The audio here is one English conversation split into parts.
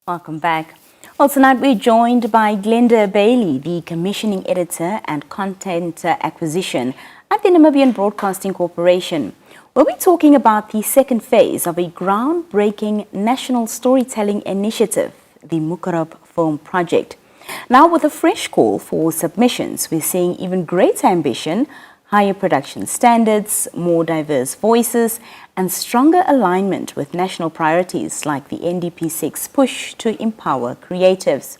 Welcome back. Well, tonight we're joined by Glendyrr Bailey, the commissioning editor and content acquisition at the Namibian Broadcasting Corporation. We'll be talking about the second phase of a groundbreaking national storytelling initiative, the Mukorob Film Project. Now, with a fresh call for submissions, we're seeing even greater ambition, higher production standards, more diverse voices, and stronger alignment with national priorities like the NDP6 push to empower creatives.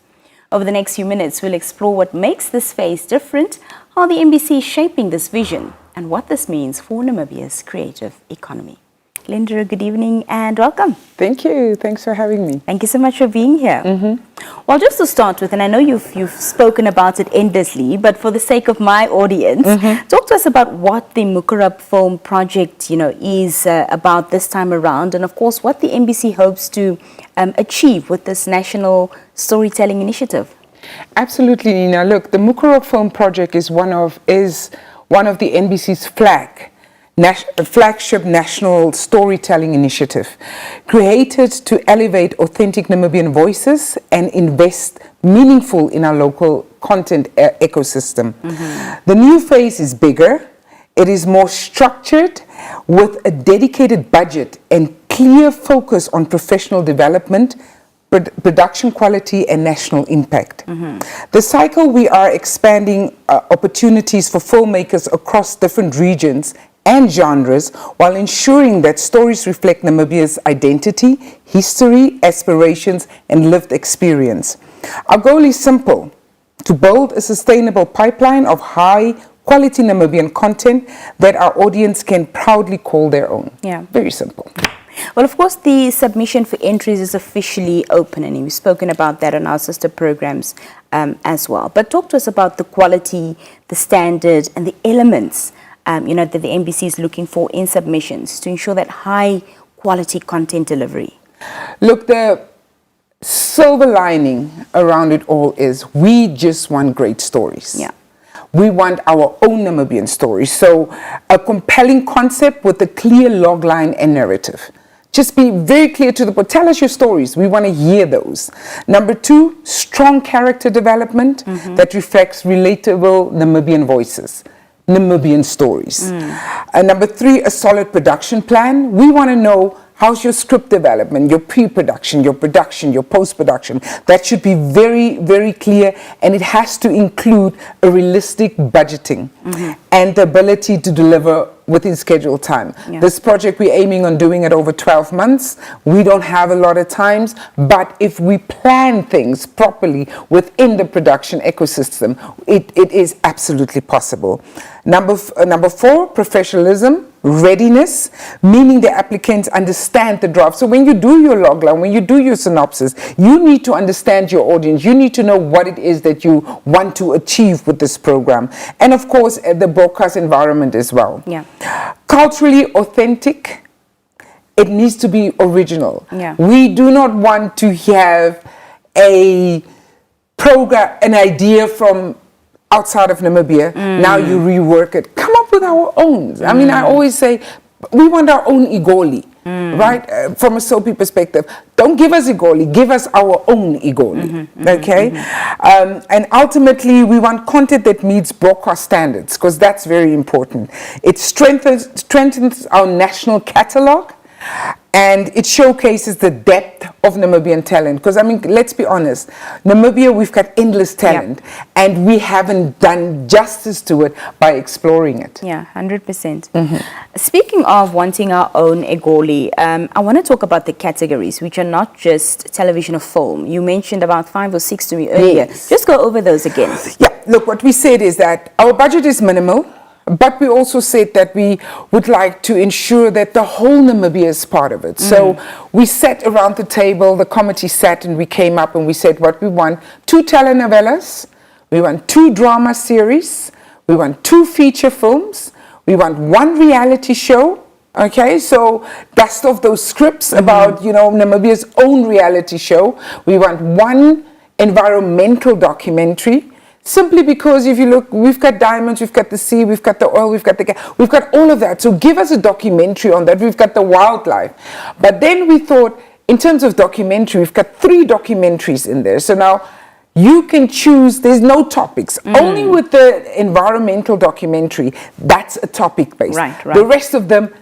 Over the next few minutes, we'll explore what makes this phase different, how the NBC is shaping this vision, and what this means for Namibia's creative economy. Glendyrr, good evening and welcome. Thank you. Thanks for having me. Thank you so much for being here. Well, just to start with, and I know you've spoken about it endlessly, but for the sake of my audience, talk to us about what the Mukorob Film Project, is about this time around, and of course, what the NBC hopes to achieve with this national storytelling initiative. Absolutely, Nina. Look, the Mukorob Film Project is one of the NBC's flagship national storytelling initiative, created to elevate authentic Namibian voices and invest meaningful in our local content ecosystem. The new phase is bigger, it is more structured, with a dedicated budget and clear focus on professional development, production quality and national impact. The cycle, we are expanding opportunities for filmmakers across different regions and genres, while ensuring that stories reflect Namibia's identity, history, aspirations, and lived experience. Our goal is simple: to build a sustainable pipeline of high-quality Namibian content that our audience can proudly call their own. Yeah. Very simple. Well, of course, the submission for entries is officially open, and we've spoken about that on our sister programs as well. But talk to us about the quality, the standard, and the elements that the NBC is looking for in submissions to ensure that high quality content delivery. Look, the silver lining around it all is we just want great stories. Yeah. We want our own Namibian stories. So a compelling concept with a clear logline and narrative. Just be very clear to the point. Tell us your stories. We want to hear those. Number two, strong character development that reflects relatable Namibian voices, Namibian stories. Number three, a solid production plan. We want to know how's your script development, your pre-production, your production, your post-production. That should be very, very clear, and it has to include a realistic budgeting and the ability to deliver within scheduled time. Yeah. This project, we're aiming on doing it over 12 months. We don't have a lot of times, but if we plan things properly within the production ecosystem, it is absolutely possible. Number four, professionalism. Readiness, meaning the applicants understand the draft. So when you do your logline, when you do your synopsis, you need to understand your audience. You need to know what it is that you want to achieve with this program. And of course, the broadcast environment as well. Yeah. Culturally authentic, it needs to be original. Yeah. We do not want to have a program, an idea from outside of Namibia, now you rework it. Come up with our own. I mean, I always say, we want our own Igoli, right? From a Soapy perspective. Don't give us Igoli, give us our own Igoli, okay? And ultimately, we want content that meets broadcast standards, because that's very important. It strengthens our national catalog, and it showcases the depth of Namibian talent. Because, I mean, let's be honest, Namibia, we've got endless talent, and we haven't done justice to it by exploring it. Yeah, 100%. Speaking of wanting our own Egoli, I want to talk about the categories, which are not just television or film. You mentioned about 5 or 6 to me earlier. Yes. Just go over those again. Yeah, look, what we said is that our budget is minimal, but we also said that we would like to ensure that the whole Namibia is part of it. So we sat around the table, the committee sat, and we came up and we said what we want: 2 telenovelas, we want 2 drama series, we want 2 feature films, we want 1 reality show. Okay, so dust off those scripts about, Namibia's own reality show. We want 1 environmental documentary. Simply because if you look, we've got diamonds, we've got the sea, we've got the oil, we've got the gas, we've got all of that. So give us a documentary on that. We've got the wildlife. But then we thought, in terms of documentary, we've got 3 documentaries in there. So now you can choose, there's no topics. Only with the environmental documentary, that's a topic based. Right. The rest of them,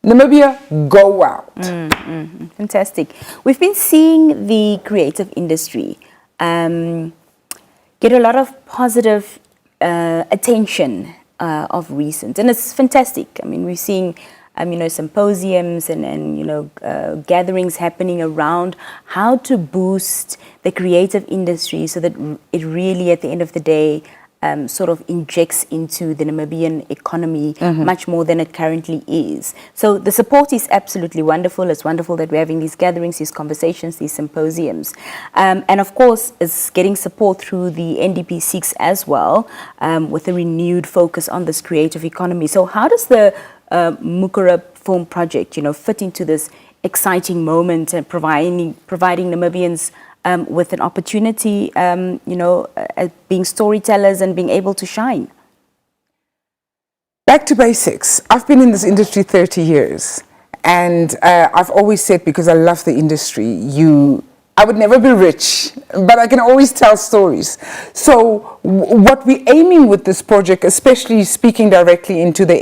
Namibia, go out. Fantastic. We've been seeing the creative industry get a lot of positive attention of recent, and it's fantastic. I mean, we're seeing symposiums and gatherings happening around how to boost the creative industry so that it really, at the end of the day, sort of injects into the Namibian economy much more than it currently is. So the support is absolutely wonderful. It's wonderful that we're having these gatherings, these conversations, these symposiums. And of course, it's getting support through the NDP6 as well, with a renewed focus on this creative economy. So how does the Mukorob Film Project, fit into this exciting moment and providing Namibians with an opportunity, being storytellers and being able to shine? Back to basics. I've been in this industry 30 years, and I've always said, because I love the industry, I would never be rich, but I can always tell stories. So what we're aiming with this project, especially speaking directly into the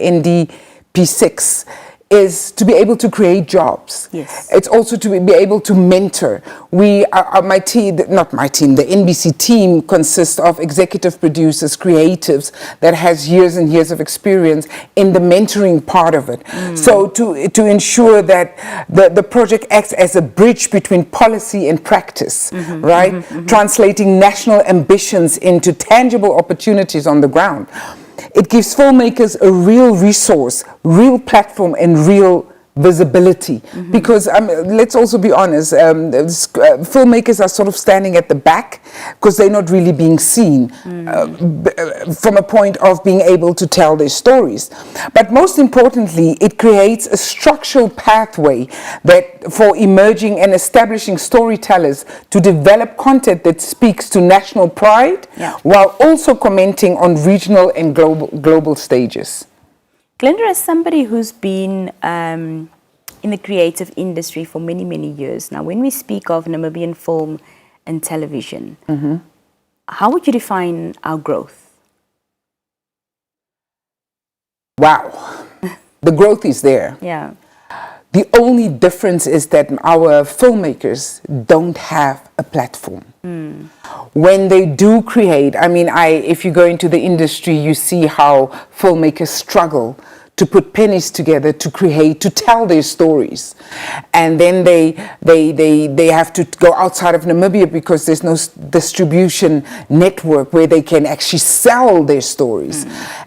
NDP6, is to be able to create jobs. Yes. It's also to be able to mentor. My team, not my team, the NBC team consists of executive producers, creatives that has years and years of experience in the mentoring part of it. So to ensure that the project acts as a bridge between policy and practice, right? Translating national ambitions into tangible opportunities on the ground. It gives filmmakers a real resource, real platform, and real visibility. Because let's also be honest, filmmakers are sort of standing at the back because they're not really being seen from a point of being able to tell their stories. But most importantly, it creates a structural pathway for emerging and establishing storytellers to develop content that speaks to national pride, while also commenting on regional and global stages. Glendyrr, as somebody who's been in the creative industry for many, many years now, when we speak of Namibian film and television, how would you define our growth? Wow, the growth is there. Yeah. The only difference is that our filmmakers don't have a platform. When they do create, if you go into the industry, you see how filmmakers struggle to put pennies together, to create, to tell their stories. And then they have to go outside of Namibia because there's no distribution network where they can actually sell their stories.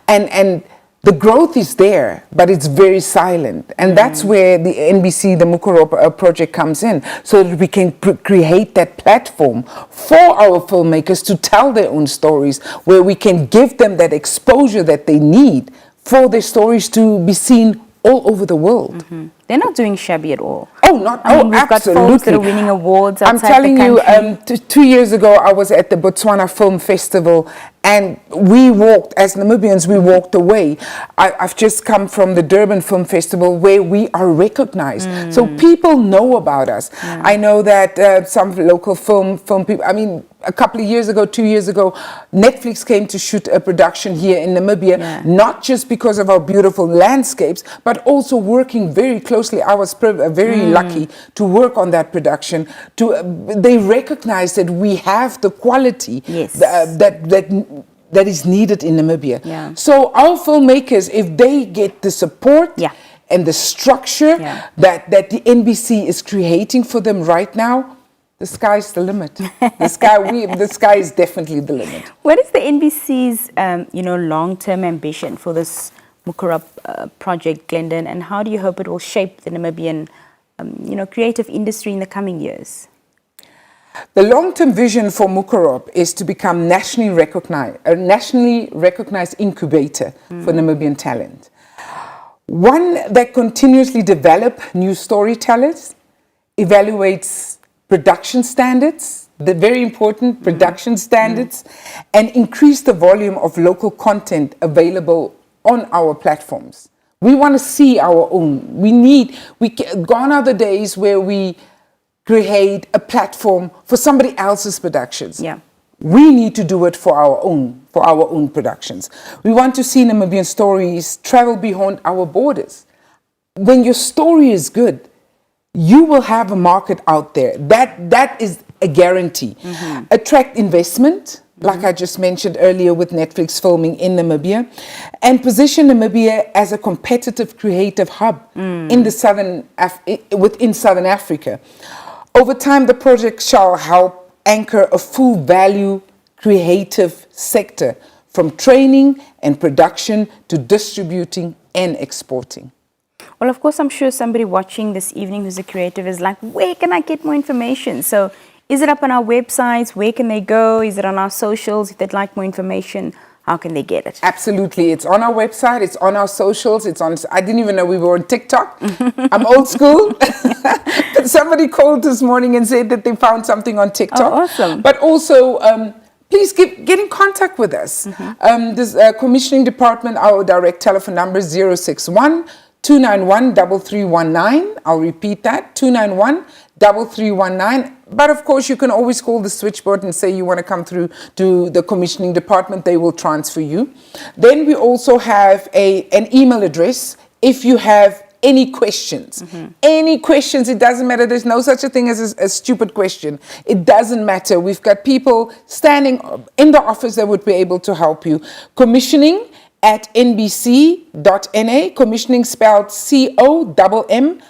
And the growth is there, but it's very silent. And that's where the NBC, the Mukorob Project comes in, so that we can create that platform for our filmmakers to tell their own stories, where we can give them that exposure that they need for their stories to be seen all over the world. They're not doing shabby at all. Oh, not, we've absolutely. got films that are winning awards outside I'm telling the country. you, 2 years ago, I was at the Botswana Film Festival, and we walked, as Namibians, we walked away. I've just come from the Durban Film Festival, where we are recognized. So people know about us. I know that some local film people, a couple of years ago, 2 years ago, Netflix came to shoot a production here in Namibia, not just because of our beautiful landscapes, but also working very closely. I was very lucky to work on that production. They recognize that we have the quality that is needed in Namibia. So our filmmakers, if they get the support and the structure that the NBC is creating for them right now, the sky's the limit. The sky is definitely the limit. What is the NBC's long-term ambition for this Mukorob project, Glendyrr, and how do you hope it will shape the Namibian creative industry in the coming years? The long-term vision for Mukorob is to become a nationally recognized incubator for Namibian talent. One that continuously develops new storytellers, evaluates production standards, the very important production standards, and increase the volume of local content available on our platforms. We want to see our own. Gone are the days where we create a platform for somebody else's productions. Yeah. We need to do it for our own productions. We want to see Namibian stories travel beyond our borders. When your story is good, you will have a market out there. That is a guarantee. Attract investment, like I just mentioned earlier with Netflix filming in Namibia, and position Namibia as a competitive creative hub in the within Southern Africa. Over time, the project shall help anchor a full value creative sector from training and production to distributing and exporting. Well, of course, I'm sure somebody watching this evening who's a creative is like, where can I get more information? So is it up on our websites? Where can they go? Is it on our socials? If they'd like more information, how can they get it? Absolutely. It's on our website. It's on our socials. It's on. I didn't even know we were on TikTok. I'm old school. But somebody called this morning and said that they found something on TikTok. Oh, awesome. But also, please get in contact with us. This commissioning department, our direct telephone number is 061 291 3319. I'll repeat that, 291 3319. But of course, you can always call the switchboard and say you want to come through to the commissioning department. They will transfer you. Then we also have an email address if you have any questions. Any questions, it doesn't matter. There's no such a thing as a stupid question. It doesn't matter. We've got people standing in the office that would be able to help you. Commissioning at nbc.na, commissioning spelled COMMISSIONING.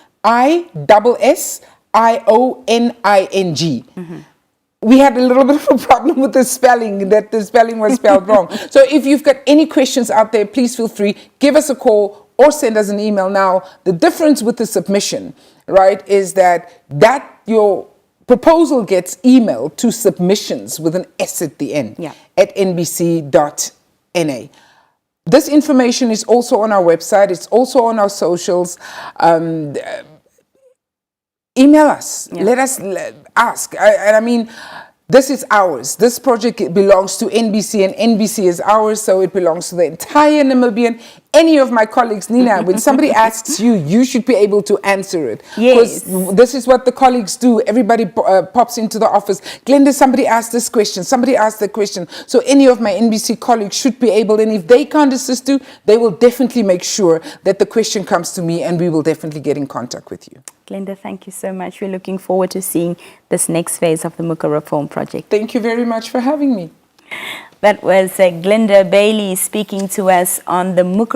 We had a little bit of a problem with the spelling, that the spelling was spelled wrong. So if you've got any questions out there, please feel free, give us a call or send us an email. Now, the difference with the submission, right, is that your proposal gets emailed to submissions with an S at the end at nbc.na. This information is also on our website. It's also on our socials. Email us. Let us ask. I mean, this is ours. This project belongs to NBC, and NBC is ours, so it belongs to the entire Namibian. Any of my colleagues, Nina, when somebody asks you, you should be able to answer it. Yes. Because this is what the colleagues do. Everybody pops into the office. Glenda, somebody asked this question. Somebody asked that question. So any of my NBC colleagues should be able, and if they can't assist you, they will definitely make sure that the question comes to me, and we will definitely get in contact with you. Glenda, thank you so much. We're looking forward to seeing this next phase of the Mukorob Film Project. Thank you very much for having me. That was Glendyrr Bailey speaking to us on the Mukorob